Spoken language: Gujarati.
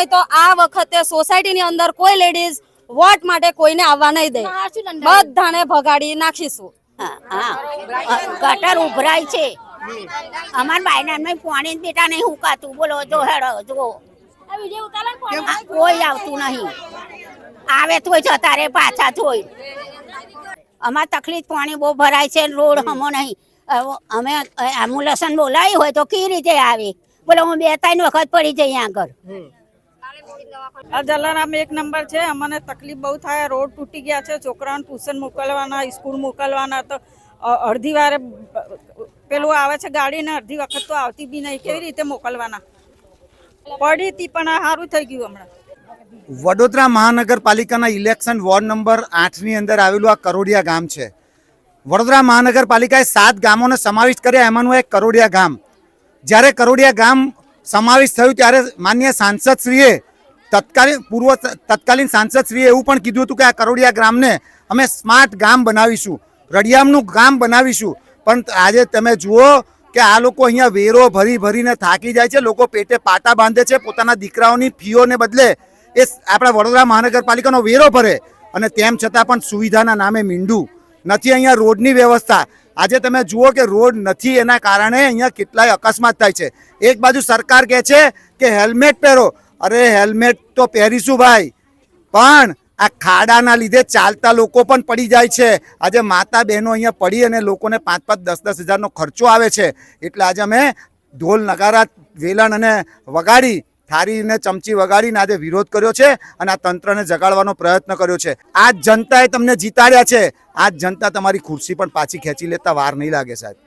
તો આ વખતે સોસાયટીની અંદર કોઈ લેડીઝ વોટ માટે કોઈને આવવા નહીં દે, બધાને ભગાડી નાખીશું. ગટર ઉભરાય છે, અમાર બાયના પાણી બેટા નહીં હુકાતું. બોલો જો હેડો જો કોઈ આવતું નહીં, આવે તોય જતા રે પાછા જોઈ. અમાર તકલીફ પાણી બહુ ભરાય છે, રોડ હમો નહીં. અમે એમ્બ્યુલન્સ બોલાવી હોય તો કેવી રીતે આવે? બોલો હું 2-3 વખત પડી જઈ આગળ. આ જલારામ 1 નંબર છે. અમને તકલીફ બહુ થાય, રોડ તૂટી ગયા છે, છોકરાઓને ટ્યુશન મોકલવાના, સ્કૂલ મોકલવાના. તો અડધી વારે પેલું આવે છે ગાડી ને અડધી વખત તો આવતી બી નહીં. કેવી રીતે મોકલવાના? પડી હતી પણ આ સારું થઈ ગયું. હમણાં વડોદરા મહાનગરપાલિકાના ઇલેક્શન વોર્ડ નંબર 8ની અંદર આવેલું આ કરોડિયા ગામ છે. વડોદરા મહાનગરપાલિકાએ 7 ગામોને સમાવિષ્ટ કર્યા, એમાંનું એક કરોડિયા ગામ. જ્યારે કરોડિયા ગામ સમાવિષ્ટ થયું ત્યારે માનનીય સાંસદશ્રીએ તત્કાલીન સાંસદશ્રીએ એવું પણ કીધું હતું કે આ કરોડિયા ગામને અમે સ્માર્ટ ગામ બનાવીશું, રળિયામનું ગામ બનાવીશું. પણ આજે તમે જુઓ કે આ લોકો અહીંયા વેરો ભરીને થાકી જાય છે. લોકો પેટે પાટા બાંધે છે, પોતાના દીકરાઓની ફીઓને બદલે એ આપણા વડોદરા મહાનગરપાલિકાનો વેરો ભરે અને તેમ છતાં પણ સુવિધાના નામે મીંડું નથી. અહીંયા રોડની વ્યવસ્થા આજે તમે જુઓ કે રોડ નથી, એના કારણે અહીંયા કેટલાય અકસ્માત થાય છે. એક બાજુ સરકાર કહે છે કે હેલ્મેટ પહેરો, અરે હેલ્મેટ તો પહેરીશું ભાઈ, પણ આ ખાડાના લીધે ચાલતા લોકો પણ પડી જાય છે. આજે માતા બહેનો અહીંયા પડી અને લોકોને 5-10 હજારનો ખર્ચો આવે છે. એટલે આજે અમે ઢોલ નગારા વેલણ અને વગાડી થારીને ચમચી વગાડીને આજે વિરોધ કર્યો છે અને આ તંત્રને જગાડવાનો પ્રયત્ન કર્યો છે. આ જનતાએ તમને જીતાડ્યા છે, આ જનતા તમારી ખુરશી પણ પાછી ખેંચી લેતા વાર નહીં લાગે સાહેબ.